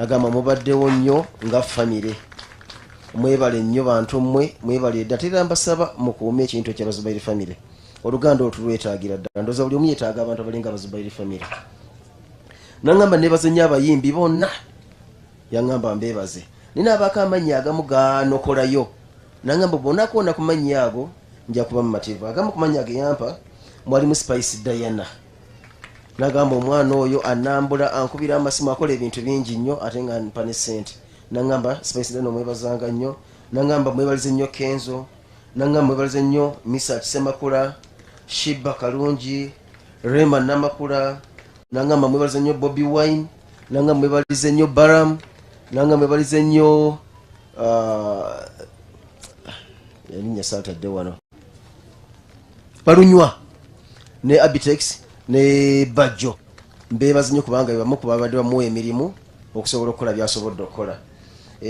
agamba mubaddewo nnyo nga famire mwebale nnyo bantu mmwe mwebale dda tera mbasaba mukuume ekintu ekyabazubairi famire oluganda olutulwetaagira ddala ndoza buli omu yeetaaga abantu abalinga abazubairi famire nangamba nebaze nnyo abayimbi bonna yangamba mbebaze nina abaako amannya agamu ganokolayo nangamba bonakoona ku mannya ago nja kuba mumativu agamu ku mannya ageyampa mwalimu Spice Diana nagamba omwana oyo anambula ankubira amasimu akola ebintu bingi nnyo ate nga mpa ne ssente nangamba Spice Diana mwebazanga nnyo nangamba mwebalize nnyo Kenzo nangamba mwebalize nnyo Misa Kisemakula Shiba Kalungi Rema Namakula nangamba mwebalize nnyo Bobby Wine nangamba mwebalize nnyo Baram nangamba mwebalize nnyo erinnya saatadde wano Balunywa ne Abitex ne Bajjo mbebaze nnyo kubanga bamu ku babadde bamuwa emirimu okusobola okukola byasobodde okukola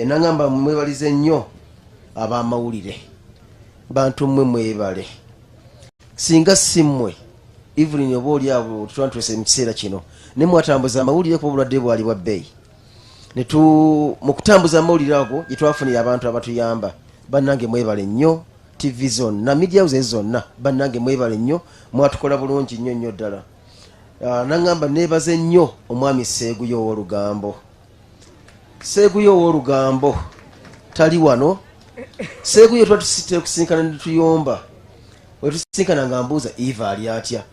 nangamba mwebalize nnyo abamawulire bantu mmwe mwebale singa simmwe EVELYN oba oli abo tutwantwese mu kiseera kino ne mwatambuza amawulire kuba obulwadde bwali bwa bbeeyi mu kutambuza amawulire ago gye twafunira abantu abatuyamba bannange mwebale nnyo TV zonna media houses zonna bannange mwebale nnyo mwatukola bulungi nnyo nnyo ddala nangamba nebaze nnyo omwami Seeguyo ow'Olugambo Seeguyo ow'Olugambo tali wano Seeguyo twatusite okusinkana ne tuyomba wetusinkana nga mbuuza Eva ali atya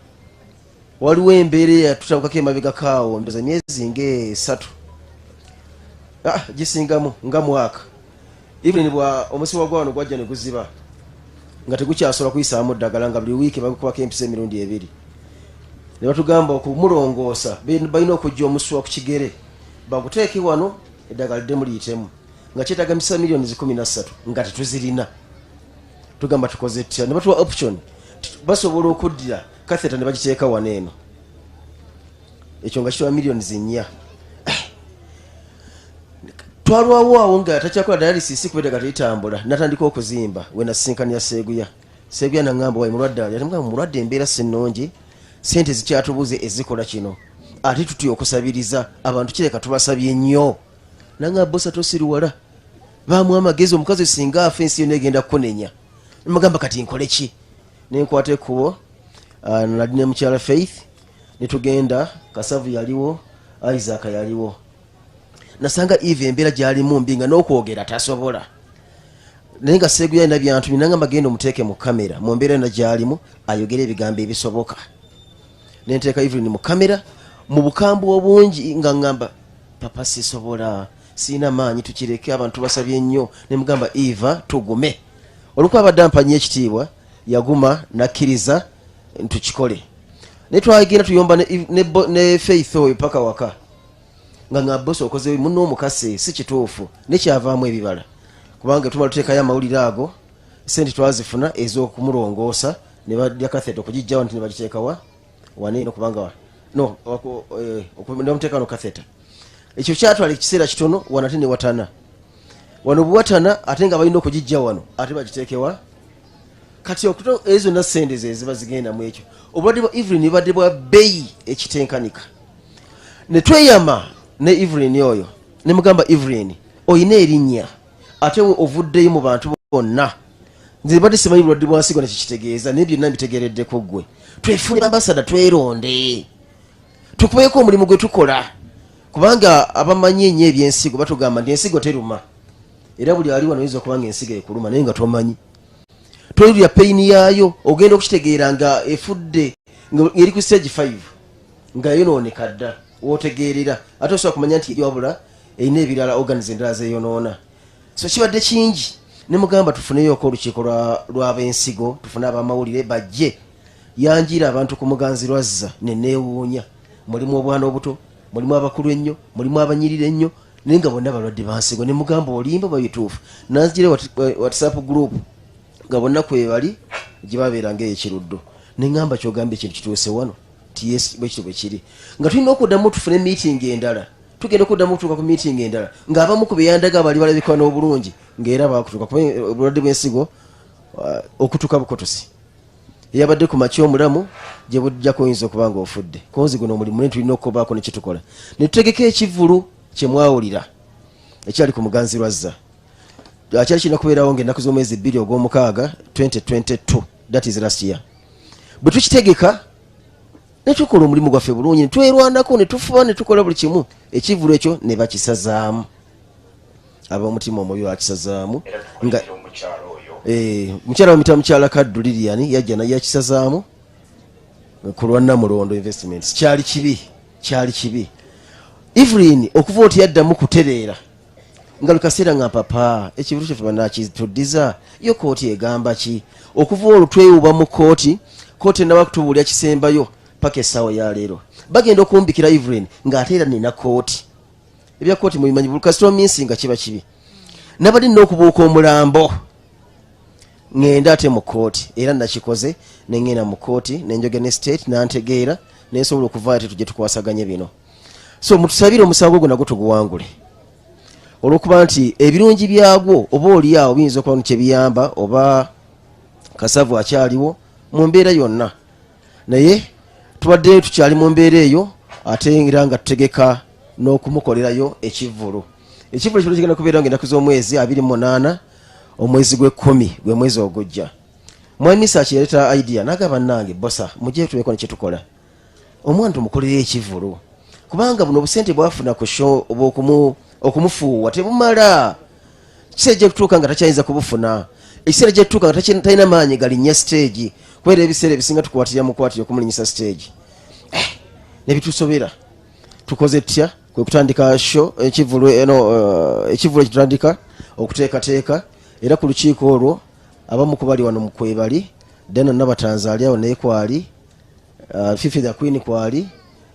waliwo embeera yatutabukako emabega kaawo ndoza myezi nga 3 gisingamu nga mwaka EVELYN bwa omusiwa gwano gwajja ne guziba nga tegukyasobola kuyisaamu ddagala nga buli wiiki bagukubako empisa emirundi 2 ne batugamba okumulongoosa balina okujja omusuwa ku kigere baguteeke wano eddagala lidde muliyitemu nga kyetaaga mpisa miliyoni 13 nga tetuzirina tugamba tukoze tutya ne batuwa option basobola okuddira katheta ne bagiteeka wano eno ekyo nga kitwa miliyoni 4 twalwawo awo nga takyakola dialysis kubera nga teyitambula natandika okuzimba we nasinkania Seeguya nangamba wayi mulwadde ali atamugamba mulwadde embeera sinnungi sente zikyatubuze ezikola kino ate tutya okusabiriza abantu kireka tubasabye nnyo nanga bosa tosiruwala bamu amagezi omukazi singa afa ensi yonna egenda kukunenya nimugamba kati nkole ki nenkwata ekkubo nadine mukyala Faith netugenda Kasavu yaliwo Isaac yaliwo nasanga Eve embeera gyalimu mbi nga n'okwogera tasobola naye nga Seeguya alina byantu nangamba genda omuteeke mu kamera mu mbeera yonna gyalimu ayogere ebigambo ebisoboka nenteeka EVELYN mu kamera mu bukambwe obungi nga ngamba papa sisobola sina maanyi tukireke abantu basabye nnyo nemugamba Eva tugume olukwa abadde ampanya ekitiibwa yaguma nakkiriza ntukikole ne twagenda tuyomba ne Faith oyo paka waka nga bosi okoze muno omukase si kituufu nekyavaamu ebibala kubanga tumala tuteekayo amawulire ago sente twazifuna ez'okumulongoosa ne badya katheta okugijjawo nti ne bagiteekawa waneeno kubanga ndamuteeka wano katheta ekyo kyatwala ekiseera kitono wanate ne watana wano buwatana ate nga balina okugijja wano ate bagiteekewa kati okuto ezo na sente ze ziba zigenda mu ekyo obulwadde bwa EVELYN badde bwa bbeeyi ekitenkanika ne tweyama ne EVELYN oyo ne mugamba EVELYN oyina erinnya ate ovuddeyo mu bantu bonna nze badde simanyi bulwadde bwa nsigo nekikitegeeza naye byonna mbitegeereddeko ggwe twefune ambasada tweronde tukubeeko omulimu gwe tukola kubanga abamanyi ennyo ebyensigo batugamba nti ensigo teruma era buli ali wano oyinza okubanga ensigo ekuluma naye nga tomanyi twewulira peyini yaayo ogenda okukitegeera nga efudde ngeri ku stage 5 nga yonooneka dda wootegeerera ate osobola kumanya nti wabula erina ebirala organize endala zeeyonoona so kibadde kingi ne mugamba tufuneyoko olukiiko lw'abensigo tufune abamawulire bajje yanjira abantu ku muganzirwazza neneewuunya mulimu obwana obuto mulimu abakulu ennyo mulimu abanyirira ennyo naye nga bonna balwadde bansigo ne mugamba olimba babituufu nanzigire WhatsApp group nga bonna kwebali gye babeeranga ekiruddo ne ngamba kyogambye ekintu kituuse wano ti yes bwekito bwe kiri nga tulina okuddamu tufune meeting endala tugenda okuddamu okutuuka ku meeting endala ng'abamu ku beyandaga bali balabikwa n'obulungi ng'era bakutuuka kuba obulwadde bw'ensigo okutuuka bukotosi eyabadde ku makya omulamu gye bujjako oyinza okuba nga ofudde konzi guno omulimu ne tulina okubaako ne kitukola ne tutegeka ekivulu kyemwawulira ekyali ku muganzi lwazza kyali kirina kubeerawo ng'ennaku z'omwezi 2 ogw'omukaaga 2022 that is last year. Bwe tukitegeka ne tukola omulimu gwaffe bulungi ne twerwanako ne tufuba ne tukola buli kimu ekivulu ekyo ne bakisazaamu ab'omutima omubi bakisazaamu nga mukyala bamuyita mukyala Kaddu Lilian yajja naye yakisazaamu ku lwa Namulondo investments. Kyali kibi Evelyn okuva oti yaddamu kutereera nga lukaseera nga papa ekivulu kyaffe banakituddiza yo kooti egamba ki okuva olwo twewuba mu kooti enaba kutubuulira kisembayo paka essaawa ya leero bagenda okumbikira Evelyn ng'ate era nina kooti ebya kooti mubimanyi bulukasitwa minsi nga kiba kibi nabadde nina okubuuka omulambo ngenda ate mu kooti era nakikoze nengenda mu kooti nenjoge ne state nantegeera nensobola okuvaayo tetujje tukwasaganye bino so mutusabire omusango gwo nagwo tuguwangule olwokuba nti ebirungi byagwo oba oliawo biyinza okuba kyebiyamba oba kasavu akyaliwo mu mbeera yonna naye tubadde tukyali mu mbeera eyo ate era nga tutegeka n'okumukolerayo ekivulu kino kigenda kubeera ng'ennaku z'omwezi 28 omwezi gwe10 gwe mwezi ogujja mwami Misaaki yaleeta idea n'agamba nange bosa mujje tuleko ne kyetukola omwana tumukolera ekivulu kubanga buno obusente bwafuna ku show okumufuuwa tebumala kiseera gye kutuuka nga takyayinza kubufuna ekiseera gye tutuuka nga talina maanyi galinnya stage kubera ebiseera ebisinga tukwatira mukwatira okumulinyisa stage nebitusobera tukoze tutya kwe kutandika show ekivulu ekitandika okuteekateeka era ku lukiiko olwo abamu kubali wano mukwebali dena nabatanzaali awo naye kwali Fifi the Queen kwali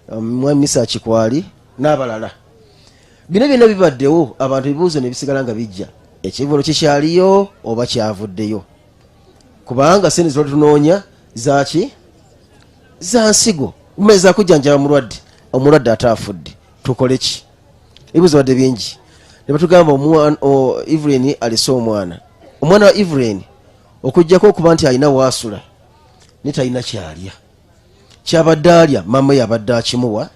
mwami Misaaki kwali n'abalala bino byonna bibaddewo abantu ebibuuzo ne bisigala nga bijja ekivulu kikyaliyo oba kyavuddeyo kubanga sente zitwa tunoonya zaki za nsigo umeza kujjanjaba omulwadde ataafudde tukole ki ebibuuzo badde bingi ne batugamba Evelyn alese omwana wa Evelyn okujjako okuba nti alina waasula ne talina kyalya kyabadde alya mama yabadde akimuwa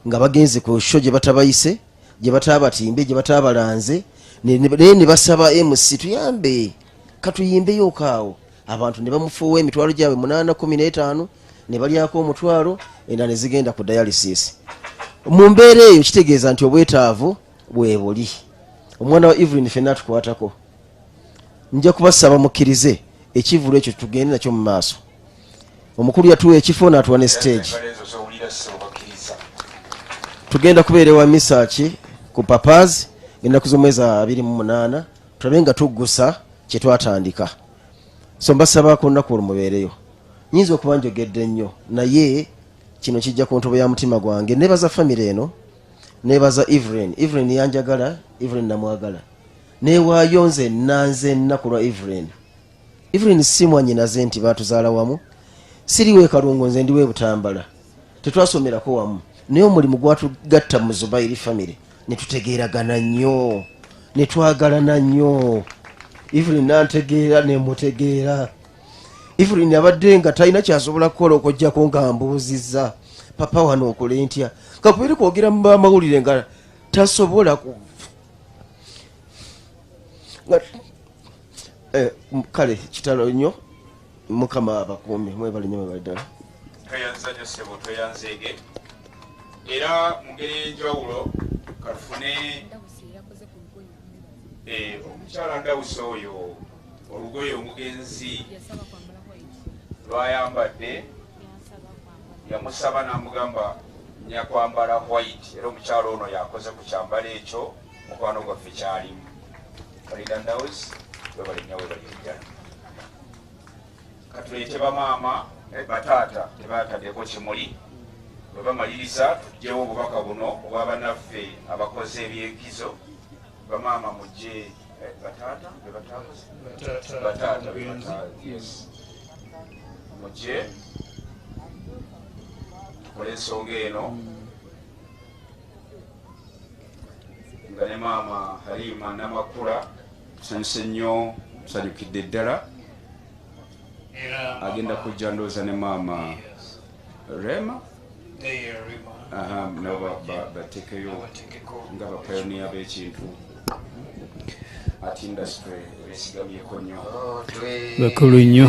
nga bagenze ku show gye batabayise gye bataabatimbe gye bataabalanze ne basaba MC tuyambe katuyimbeyo kaawo abantu ne bamufuuwa emitwalo gyabwe 815 ne balyako omutwalo era ne zigenda ku dialysis mu mbeera eyo kitegeeza nti obwetaavu bwe buli omwana wa Evelyn fenna tukwatako nja kubasaba mukkirize ekivulu ekyo tugende nakyo mu maaso omukulu yatuwa ekifo n'atuwa ne stage tugenda kubeera ewa Misaaki ku papazi ennaku z'omwezi 28 tulabe nga tuggusa kye twatandika so mbasaba ku nnaku olwo mubeereyo nyinza okuba njogedde nnyo naye kino kijja ku ntobo ya mutima gwange nebaza famire eno nebaza Evelyn yanjagala Evelyn namwagala newaayo nze nanze nnaku lwa Evelyn si mwanyinaze nti baatuzaala wamu siriwe Kalungu nze ndiwe Butambala tetwasomerako wamu naye omulimu gwatugatta mu Zubairi famire netutegeeragana nnyo netwagalana nnyo Evelyn nantegeera nemutegeera Evelyn abadde nga talina kyasobola kukola okujjako nga mbuuzizza papa wano okole ntya kakubeere kwogera mu bamawulire nga tasobola kale kitalo nnyo mukama abakuumi mwebale nnyo mwebale ddala tweyanzanya ssebo tweyanzeege era mu ngeri y'enjawulo katufune omukyala Ndawusi oyo olugoye omugenzi lwayambadde yamusaba n'amugamba nyakwambala white era omukyala ono yakoze ku kyambalo ekyo mukwano gwaffe kyalimu balida Ndawusi webalinyawe balijjana katuleete bamaama bataata tebataddeko kimuli bwe bamaliriza tujjewo obubaka buno obwa bannaffe abakoze ebyekizo bamaama mujje bataata mujje tukole ensonga eno nga ne maama Halima Namakula tusanyuse nnyo tusanyukidde ddala agenda kujja ndooza ne maama Rema batekeyo nga bapioneer b'ekintu ati industry besigamyeko nnyo bakulu nnyo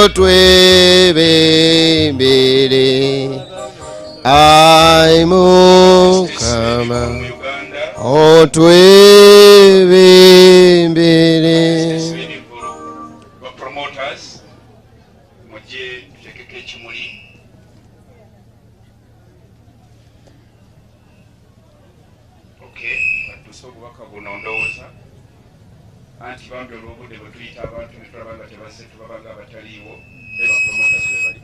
otwebembere ai Mukama otwebembere promoters mujye tutekeko ekimuli batuuse obubaka buno ndowooza anti bambi olwobudde bwe tuyita abantu ne tulaba nga tebazze tubaba nga abataliiwo eba promoters bwe bali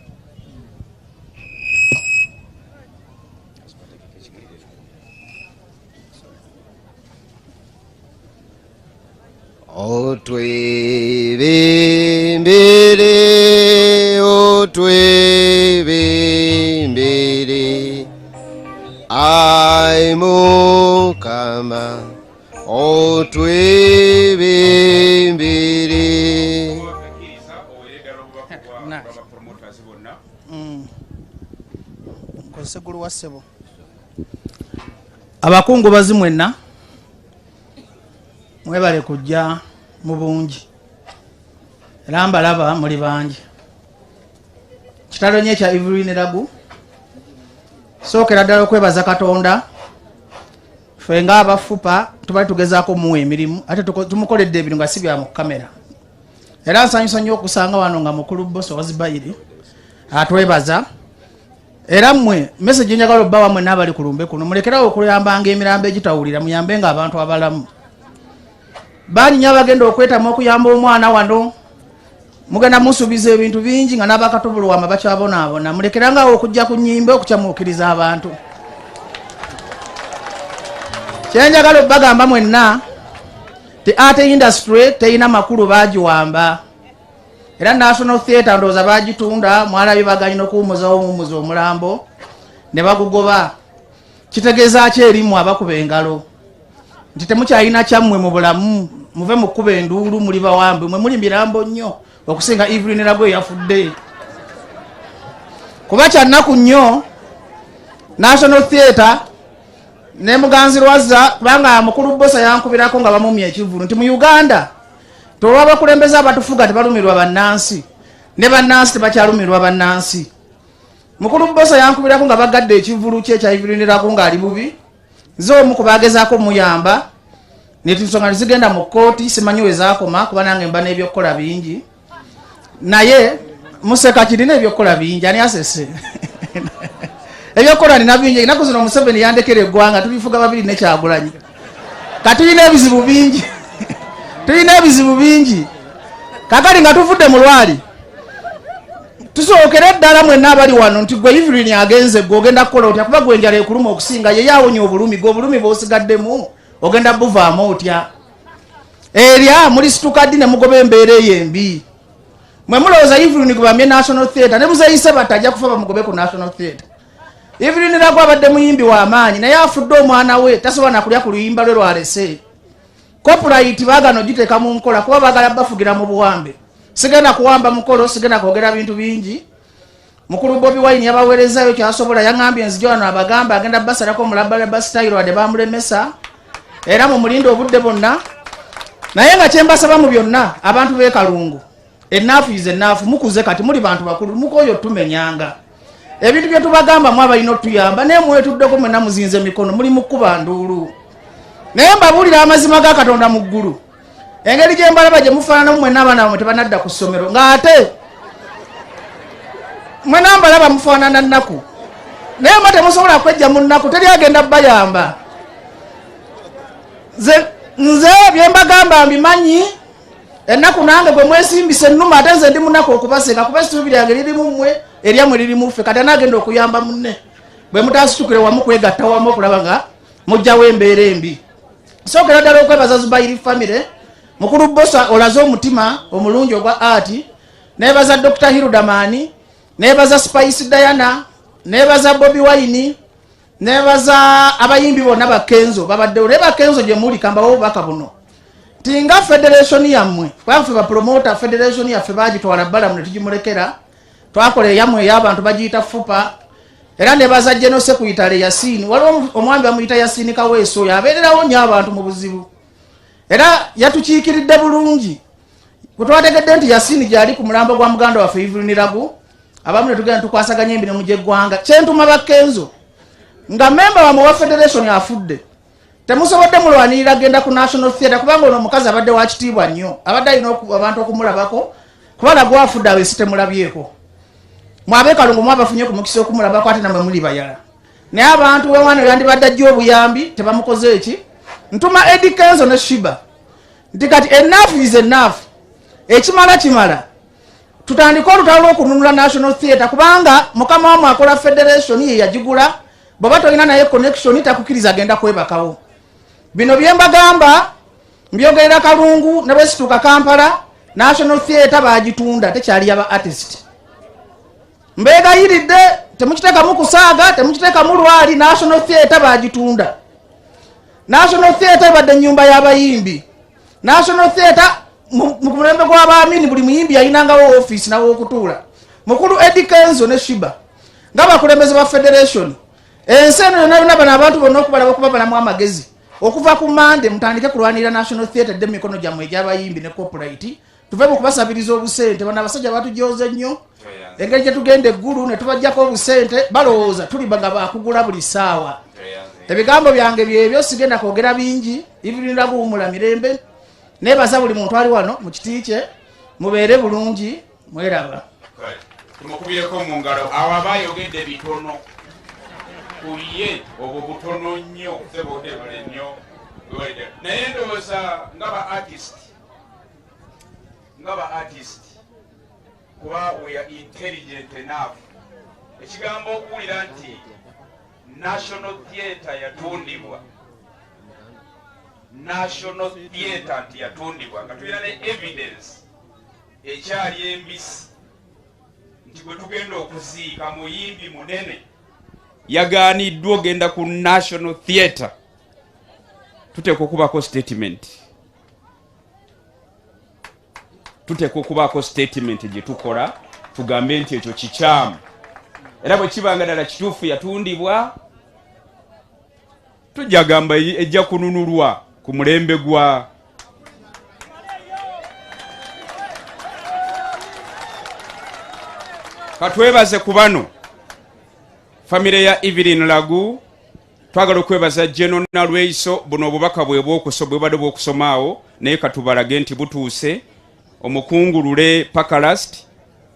otwebembere ai Mukama otwebembere nkozesegulu wa ssebo abakungu bazimwenna mwebale kujja mu bungi era mbalaba muli bangi kitalo ekya EVELYN LAGU sookera ddala okwebaza Katonda ffe nga abafupa tubali tugezaako muwa emirimu ate tumukoledde ebintu nga si bya mu kamera era nsanyusa nnyo okusanga wano nga mukulu bosi wazibayiri atwebaza era mmwe message njagala obba wamwe n'abali ku lumbe kuno mulekerawo okuyambanga emirambo egitawulira muyambenga abantu abalamu banyinya bagenda okwetamu okuyamba omwana wano mugenda musubiza ebintu bingi nga n'abakatubulwama bakyabonaabona mulekerangawo okujja ku nnyimbe okukyamuukiriza abantu kyenjagala obbagamba mwenna ti ate industry teyina makulu bagiwamba era national theatre ndowooza bagitunda mwalabye baganyina okuwumuzawo omuwumuza omulambo ne bagugoba kitegeeza ki erimu abakuba engalo nti temukyalina kyammwe mu bulamu muve mu kkuba enduulu muli bawambe mwe muli mirambo nnyo okusinga EVELYN LAGU eyafudde kuba kyannaku nnyo national theatre ne muganzirwazza kubanga mukulu bosa yankubirako nga bamumya ekivulu nti mu Uganda tolwa abakulembeze abatufuga tebalumirwa bannansi ne bannansi tebakyalumirwa bannansi mukulu bosa yankubirako nga bagadde ekivulu kye ekya EVELYN LAGU ng'ali bubi zo omu kubagezaako muyamba netinsonga nizigenda mu kooti simanyi wezaakoma kuba nange mba n'ebyokukola bingi naye museka kirina ebyokukola bingi ani asese ebyokukola nina bingi enaku zino Museveni yandekera eggwanga tulifuga babiri nekyagulanyi katulina ebizibu bingi tulina ebizibu bingi kakali nga tuvudde mu lwali tusookera eddala mwenna abali wano nti gwe EVELYN agenze gwe ogenda kukola otya kuba gwe njala ekuluma okusinga ye yawonya obulumi gwe obulumi bwosigaddemu ogenda buvaamu otya erya muli situkaddi ne mugoba embeera eyo embi mwe mulowooza EVELYN gwe bamye national theatre ne muzeyise batajja kufa bamugobe ku national theatre EVELYN LAGU abadde muyimbi w'amaanyi naye afudde omwana we tasobola nakulya ku luyimba lwe lwalese copyright baagano giteeka mu nkola kuba baagala bafugira mu buwambe sigenda kuwamba mukolo sigenda kwogera bintu bingi mukulu Bobi Wine yabaweerezayo kyasobola yaŋambye nzija wano abagamba agenda basalako mulabale basitayiro wadde bamulemesa era mu mulinde obudde bonna naye nga kyembasaba mu byonna abantu b'ekalungu ennaafu ize ennaafu mukuze kati muli bantu bakulu mukoyo tumenyanga ebintu bye tubagamba mu abalina otuyamba naye mwetuddeko mwenna muzinze mikono muli mu kkuba nduulu naye mbabuulira amazima ga Katonda mu ggulu engeri gye mbalaba gye mufaananamu mwenna abaana bamwe tebanadda ku ssomero ng'ate mwenna mbalaba mufaanana nnaku naye mba temusobola kwejja mu nnaku teri agenda bayamba nze bye mbagamba mbimanyi ennaku nange gwe mwesimbise ennuma ate nze ndi munaku okubaseka kuba essuubi lyange lirimu mmwe eryammwe lirimu ffe kati anaagenda okuyamba munne bwe mutasitukire wamu kwegatta wamu okulaba nga mujjawo embeera embi sookera ddala okwebaza Zubairi famire mukulu bosa olaze omutima omulungi ogwa ati nebaza Dr. Hirudamani, nebaza Spice Diana, nebaza Bobby Wine, nebaza abayimbi bonna bakenzo babaddewo ne bakenzo gye muli kambawo baka buno tinga federation yammwe kwafe ba promoter federation yaffe bagitwala bbala mu tugimulekera twakole yammwe y'abantu bagiyita fupa era nebaza General Secretary Yasini waliwo omwami bamuyita Yasini Kaweso yabeererawo nnyo abantu mu buzibu era yatukiikiridde bulungi kutwategedde nti Yasini gyali ku mulambo gwa muganda waffe EVELYN LAGU abamu ne tugenda tukwasaganya emirimu gy'eggwanga kyentuma bakenzo nga memba wa federation afudde temusobodde mulwanirira agenda ku National Theatre kubanga ono omukazi abadde wa kitiibwa nnyo abadde alina abantu okumulabako kubala gwafudde awe sitemulabyeko mwabe kalungu mwabafunye ku mukisa okumulabako ate namwe muli bayala naye abantu wewano yandibadde ajja obuyambi tebamukoze eki ntuma Eddie Kenzo ne Shiba nti kati enough is enough ekimala kimala tutandika olutalo lw'okununula National Theatre kubanga mukama wamwe akola federation ye yagigula bw'oba tolina naye connection takukiriza agenda kwebakawo bino byembagamba mbyogerera kalungu ne bwesituuka Kampala National Theatre bagitunda tekyali yaba artist mbegayiridde temukiteekamu kusaaga temukiteekamu lwali National Theatre bagitunda National Theatre badde nyumba y'abayimbi National Theatre mu mulembe gw'abaamini buli muyimbi yayinangawo office nawo okutuula mukulu Eddie Kenzo ne Shiba nga bakulembeze ba federation ensi eno yonna bano abantu bonna okubalaba okubabalamu amagezi okuva ku Mande mutandike kulwanirira National Theatre de mikono gyammwe egy'abayimbi ne corporate tuve mu kubasabiriza obusente bano abasajja batujooze nnyo engeri gye tugenda eggulu ne tubajjako obusente balowooza tuli baga bakugula buli ssaawa ebigambo byange byebyo sigenda kwogera bingi EVELYN LAGU wumula mirembe nebaza buli muntu ali wano mu kiti kye mubeere bulungi mweraba tumukubireko mu ngalo abo abayogedde bitono kuye obwo butono nnyo sebodebale nnyo naye ndowooza nga ba artist kuba we are intelligent enough ekigambo okuwulira nti National Theatre yatundibwa National Theatre nti yatundibwa nga tulina ne evidence ekyali embisi nti gwe tugenda okuziika muyimbi munene yagaaniddwa ogenda ku National Theatre tuteeka okubako statement gye tukola tugambe nti ekyo kikyamu era bwe kibanga ddala kituufu yatundibwa tujja gamba ejja kununulwa ku mulembe gwa katwebaze ku bano famire ya EVELYN LAGU twagala okwebaza General Nalweiso buno obubaka bwe bw'obadde bw'okusomaawo naye katubalage nti butuuse omukungulule Pakalast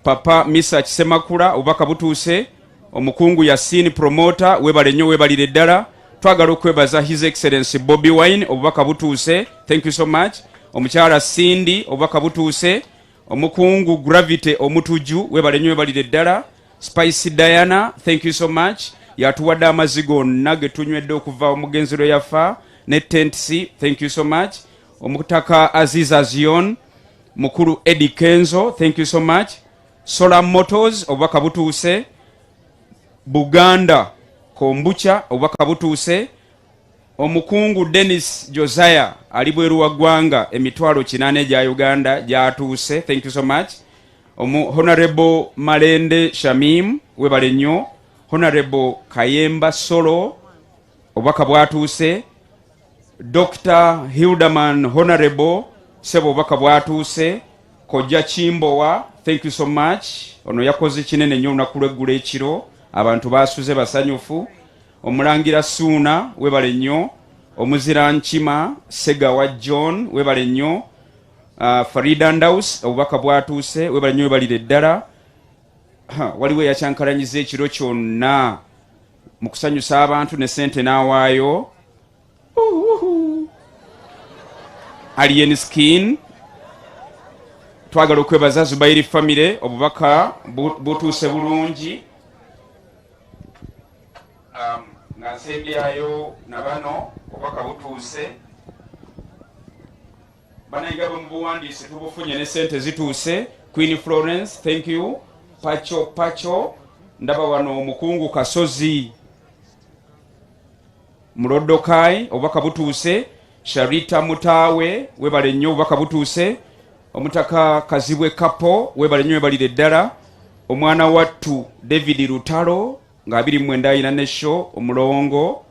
Papa Misa Kisemakula obubaka butuuse omukungu Yasini Promoter webale nnyo webalire ddala twagala okwebaza His Excellency Bobby Wine obubaka butuuse thank you so much omukyala Cindy obubaka butuuse omukungu Gravity omutuju webale nnyo webalire ddala Spice Diana thank you so much yatuwadde amazigo nage tunywedde okuva omugenzero yafa ne tentsi thank you so much omutaka Aziza Zion mukuru Eddie Kenzo thank you so much Solar Motors obubaka butuuse Buganda Kombucha obubaka butuuse omukungu Dennis Josiah ali bweru wa ggwanga emitwalo 8 gya Uganda gyatuuse thank you so much Honorable Malende Shamim webale nnyo Honorable Kayemba Solo obubaka bwatuuse Dr. Hildaman Honorable sebo obubaka bwatuuse Kojja Chimbowa thank you so much ono yakoze kinene nnyo olunaku lw'eggulu ekiro abantu basuze basanyufu omulangira Suuna webale nnyo omuzira Nkima Segawa John webale nnyo Farida Ndaus obubaka bwatuuse webale nnyo webalire ddala waliwo yakyankalanyiza ekiro kyonna mu kusanyusa abantu ne sente n'awaayo Alien Skin twagala okwebaza Zubairi family obubaka butuuse bulungi nga nsembyayo nabano obubaka butuuse banayiga bwe mu buwandiisi tubufunye ne sente zituuse Queen Florence, thank you. Pacho ndaba wano omukungu Kasozi Murodokai obaka butuuse. Sharita Mutawe webale nnyo obaka butuuse. Omutaka Kazibwe Kapo webale nnyo webalire ddala. Omwana wattu David Lutalo nga 29 nesho omulongo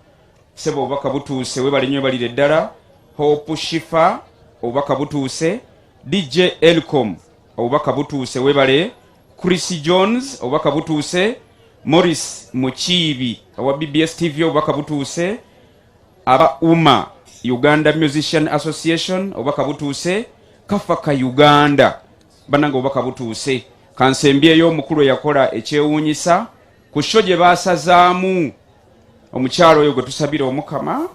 sebo obaka butuuse webale nnyo webalire ddala. Hope Shifa obaka butuuse. DJ Elcom obaka butuuse webale. Chris Jones obaka butuuse. Morris Muchibi wa BBS TV obaka butuuse. Aba Uma Uganda Musician Association obaka butuuse. Kafaka Uganda bananga obaka butuuse. Kansembyeyo omukulu yakola ekyewuunyisa ku show gye baasazaamu omukyalo oyo gwe tusabira omukama